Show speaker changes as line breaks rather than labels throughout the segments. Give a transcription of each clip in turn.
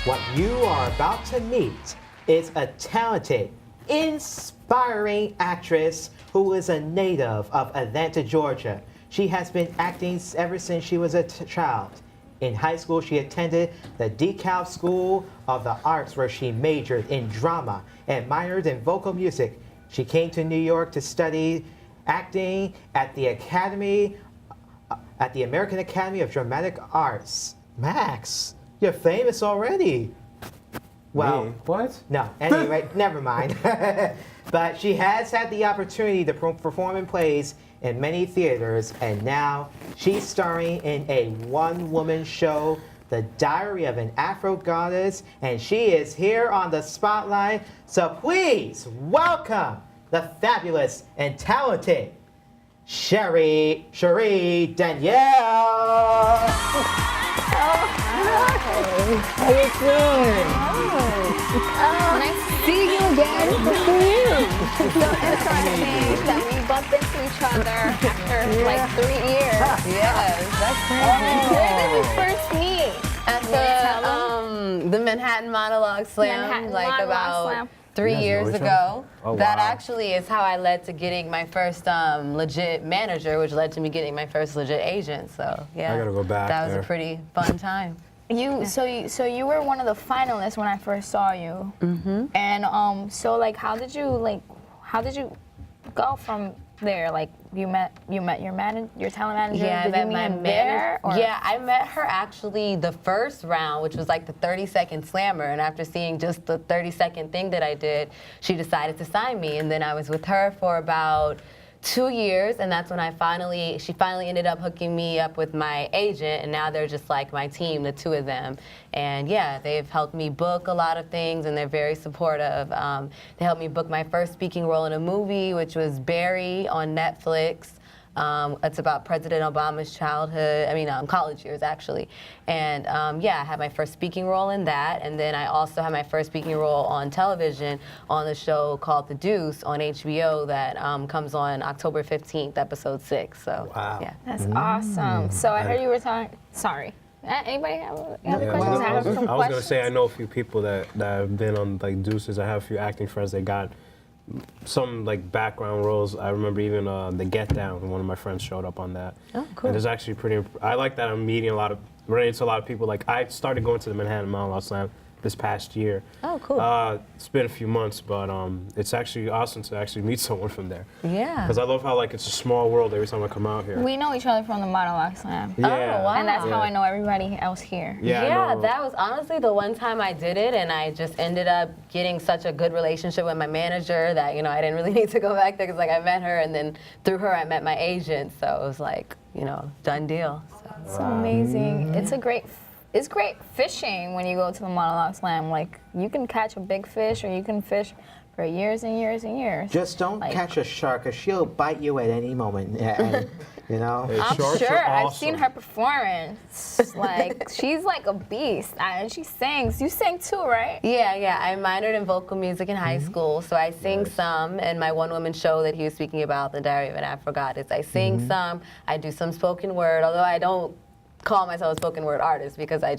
What you are about to meet is a talented, inspiring actress who is a native of Atlanta, Georgia. She has been acting ever since she was a child. In high school, she attended the DeKalb School of the Arts, where she majored in drama and minored in vocal music. She came to New York to study acting at the American Academy of Dramatic Arts. Max, you're famous already. Well,
Me? What?
No, anyway, never mind. But she has had the opportunity to perform in plays in many theaters, and now she's starring in a one-woman show, The Diary of an Afro Goddess, and she is here on the spotlight. So please welcome the fabulous and talented Cherie Danielle.
How you doing?
Nice to see you again.
Good to see you.
So interesting that we bumped into each other after like 3 years.
Yes, that's
Where
crazy.
did we first meet?
At the Manhattan Monologues Slam,
Manhattan
like
Monologues
about
Slam.
3
You guys know
years
each other?
ago.
Oh,
That
wow.
actually is how I led to getting my first legit manager, which led to me getting my first legit agent. So yeah,
I gotta go back
that was
there.
a pretty fun time.
So you were one of the finalists when I first saw you. Mm-hmm. And so like how did you go from there? Like you met your talent manager.
Yeah,
Did
I
you
met
meet
my
him there? Or?
Yeah, I met her actually the first round, which was like the 30-second slammer. And after seeing just the 30-second thing that I did, she decided to sign me. And then I was with her for about 2 years, and that's when she finally ended up hooking me up with my agent, and now they're just like my team, the two of them. And yeah, they've helped me book a lot of things, and they're very supportive. They helped me book my first speaking role in a movie, which was Barry on Netflix. It's about President Obama's college years actually. And yeah, I had my first speaking role in that. And then I also had my first speaking role on television on the show called The Deuce on HBO that comes on October 15th, episode 6. So,
Wow.
yeah.
That's awesome. So I heard you were talking. Sorry. Anybody have other
Yeah,
questions?
I
I have some
was gonna
questions.
say I know a few people that have been on like Deuces. I have a few acting friends that got some like background roles. I remember even the Get Down. One of my friends showed up on that.
Oh, cool.
And it's actually pretty. I like that I'm running into a lot of people. Like I started going to the Manhattan Monologues Slam this past year.
Oh, cool.
It's been a few months, but it's actually awesome to actually meet someone from there.
Yeah.
Because I love how like it's a small world every time I come out here.
We know each other from the Monologue Slam.
Yeah.
Oh, wow.
And that's how
Yeah.
I know everybody else here.
Yeah, I
Yeah,
know.
that was honestly the one time I did it, and I just ended up getting such a good relationship with my manager that, you know, I didn't really need to go back there because, like, I met her, and then through her I met my agent, so it was like, you know, done deal. So.
So amazing. It's great fishing when you go to the Monologue Slam. Like, you can catch a big fish, or you can fish for years and years and years.
Just don't
Like-
catch a shark, or she'll bite you at any moment. And, you know.
Hey,
I'm
sharks
sure.
are
I've seen
awesome.
her performance. Like, she's like a beast. And she sings. You sing too, right?
Yeah, I minored in vocal music in high school, so I sing some in my one-woman show that he was speaking about, The Diary of an Afro Goddess. I sing some, I do some spoken word, although I don't call myself a spoken word artist because I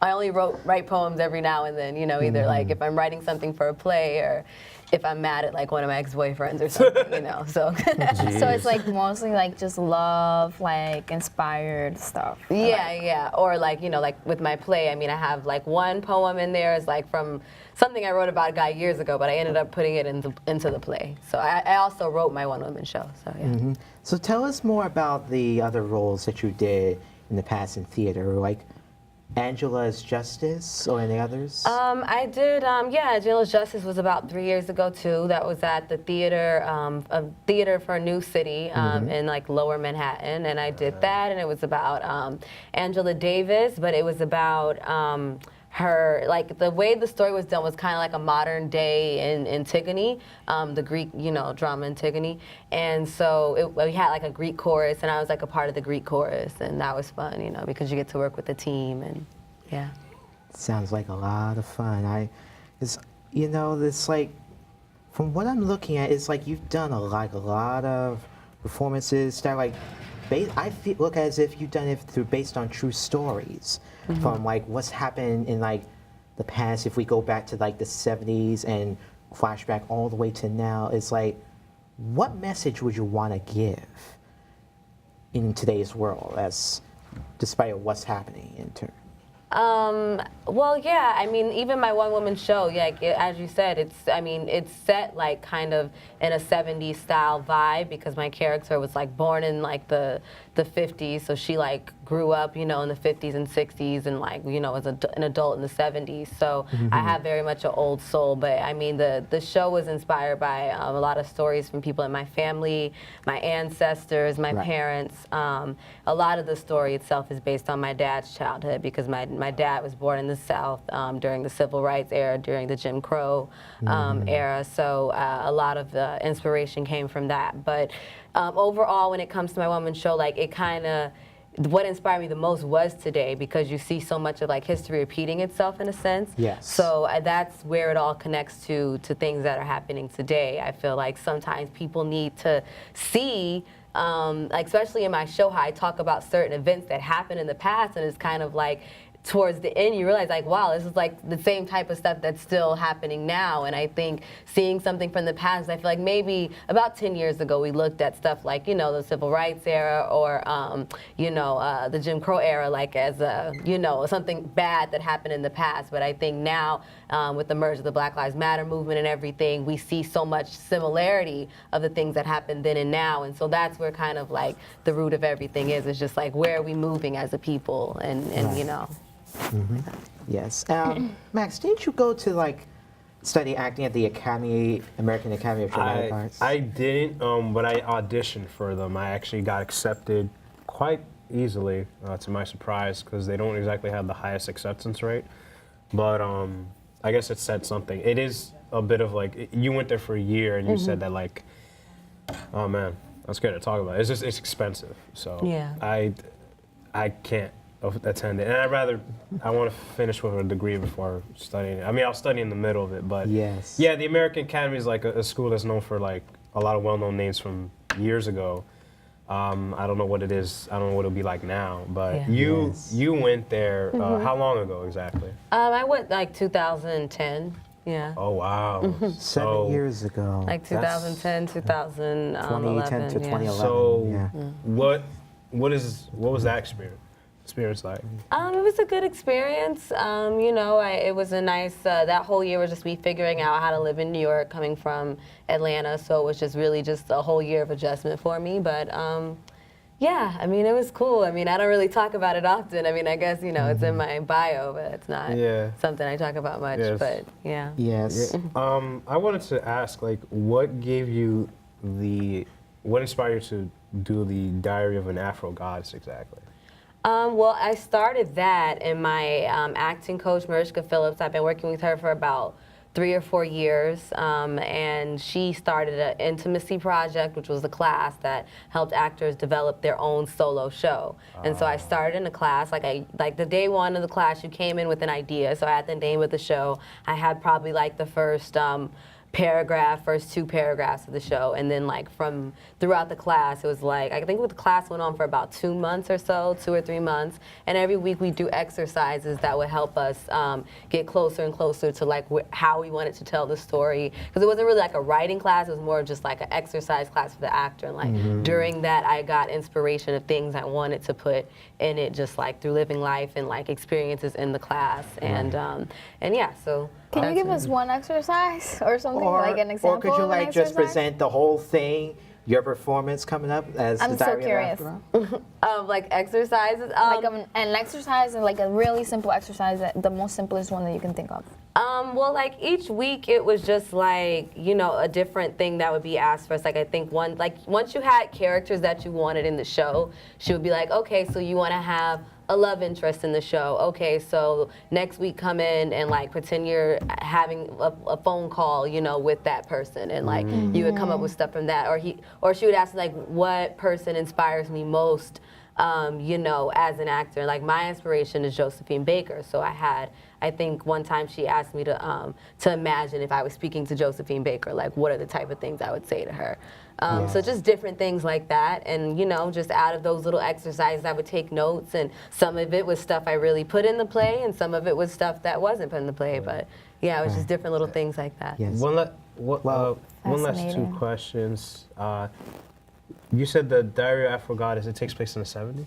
only write poems every now and then, you know, either like if I'm writing something for a play or if I'm mad at like one of my ex-boyfriends or something, you know, so.
So it's like mostly like just love, like inspired stuff.
Yeah, or like, you know, like with my play, I mean, I have like one poem in there is like from something I wrote about a guy years ago, but I ended up putting it into the play. So I also wrote my one-woman show, so yeah.
So tell us more about the other roles that you did in the past in theater, like Angela's Justice or any others?
I did, Angela's Justice was about 3 years ago too. That was at the theater, a theater for a new city in like Lower Manhattan, and I did that, and it was about Angela Davis, but it was about her, like the way the story was done was kind of like a modern day in Antigone, the Greek, you know, drama Antigone. And so we had like a Greek chorus, and I was like a part of the Greek chorus, and that was fun, you know, because you get to work with the team, and yeah.
Sounds like a lot of fun. You know, it's like, from what I'm looking at, it's like you've done a lot of performances that like, look as if you've done it based on true stories, from like what's happened in like the past, if we go back to like the 70s and flashback all the way to now, it's like, what message would you want to give in today's world, as despite what's happening in terms?
Well, yeah, I mean, even my one-woman show, as you said, it's set like kind of in a 70s style vibe, because my character was like born in like the 50s, so she like grew up, you know, in the 50s and 60s, and like, you know, as an adult in the 70s. So I have very much an old soul, but I mean, the show was inspired by a lot of stories from people in my family, my ancestors, my parents. A lot of the story itself is based on my dad's childhood, because my dad was born in the South during the Civil Rights era, during the Jim Crow era. So a lot of the inspiration came from that. But overall, when it comes to my woman show, like it kind of, what inspired me the most was today, because you see so much of like history repeating itself in a sense.
Yes.
So that's where it all connects to things that are happening today. I feel like sometimes people need to see, like especially in my show, how I talk about certain events that happened in the past, and it's kind of like, towards the end, you realize like, wow, this is like the same type of stuff that's still happening now. And I think seeing something from the past, I feel like maybe about 10 years ago, we looked at stuff like, you know, the Civil Rights era, or, you know, the Jim Crow era, like as a, you know, something bad that happened in the past. But I think now, with the merge of the Black Lives Matter movement and everything, we see so much similarity of the things that happened then and now. And so that's where kind of like the root of everything is. It's just like, where are we moving as a people? And you know.
Yes. Max, didn't you go to like study acting at the American Academy of Dramatic Arts?
I didn't, but I auditioned for them. I actually got accepted quite easily, to my surprise, because they don't exactly have the highest acceptance rate. But I guess it said something. It is a bit of like, you went there for a year and you said that like, oh man, that's good to talk about. It's just, it's expensive. So
yeah.
I can't attend it. And I want to finish with a degree before studying. I mean, I'll study in the middle of it, but
yes.
Yeah, the American Academy is like a school that's known for like a lot of well-known names from years ago. I don't know what it is. I don't know what it'll be like now, but you went there, how long ago exactly?
I went like 2010. Yeah.
Oh wow.
7 years ago.
Like 2010, 2011.
2010 to 2011.
So what was that experience like?
It was a good experience. You know, it was a nice, that whole year was just me figuring out how to live in New York, coming from Atlanta. So it was just really just a whole year of adjustment for me. But yeah, I mean, it was cool. I mean, I don't really talk about it often. I mean, I guess, you know, it's in my bio, but it's not something I talk about much.
Yes.
But yeah.
Yes.
I wanted to ask, like, what inspired you to do the Diary of an Afro Goddess exactly?
Well, I started that in my acting coach, Mariska Phillips. I've been working with her for about 3 or 4 years, and she started an intimacy project, which was a class that helped actors develop their own solo show. And so I started in a class, like the day one of the class, you came in with an idea. So I had the name of the show. I had probably like the first first 2 paragraphs of the show, and then like from throughout the class, it was like, I think the class went on for about 2 months or so, 2 or 3 months, and every week we do exercises that would help us get closer and closer to like how we wanted to tell the story, because it wasn't really like a writing class, it was more just like an exercise class for the actor, and like during that I got inspiration of things I wanted to put in it, just like through living life and like experiences in the class, and yeah, so.
Can you give us one exercise or something, like an example?
Or could you like just present the whole thing, your performance coming up as
I'm
the
so
Diary
curious.
of Afro?
Like exercises?
Like an exercise, and like a really simple exercise, the most simplest one that you can think of.
Well, like each week it was just like, you know, a different thing that would be asked for us. Like I think once you had characters that you wanted in the show, she would be like, okay, so you want to have a love interest in the show. Okay, so next week come in and like pretend you're having a phone call, you know, with that person, and like you would come up with stuff from that, or she would ask like, what person inspires me most you know, as an actor. Like my inspiration is Josephine Baker. So I think one time she asked me to imagine if I was speaking to Josephine Baker, like what are the type of things I would say to her. So just different things like that. And, you know, just out of those little exercises, I would take notes. And some of it was stuff I really put in the play, and some of it was stuff that wasn't put in the play. But, yeah, it was just different little things like that.
Yes.
One last two
Fascinating.
questions. You said the Diary of Afro Goddess, it takes place in the 70s?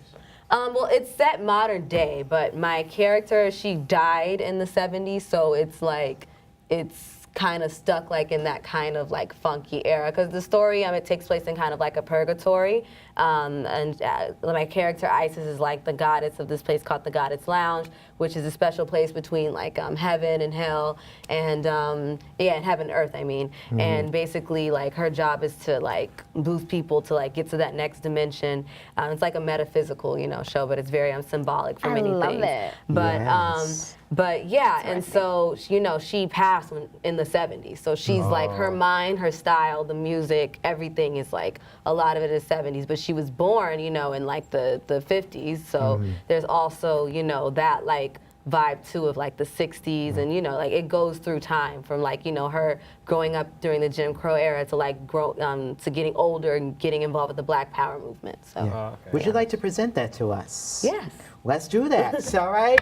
Well, it's set modern day, but my character, she died in the 70s, so it's like, it's kind of stuck like in that kind of like funky era. Because the story, it takes place in kind of like a purgatory. And my character, Isis, is like the goddess of this place called the Goddess Lounge, which is a special place between like heaven and hell, and yeah, and heaven and earth, I mean. And basically, like her job is to like boost people to like get to that next dimension. It's like a metaphysical, you know, show, but it's very symbolic for many
love
things.
it.
But
Yes.
but yeah, and so you know, she passed in the 70s. So she's like her mind, her style, the music, everything is like a lot of it is 70s. But she was born, you know, in like the 50s. So there's also, you know, that like vibe too of like the 60s, and you know, like it goes through time from like, you know, her growing up during the Jim Crow era to like to getting older and getting involved with the Black Power movement. So
Would you like to present that to us?
yes.
Let's do that. All right.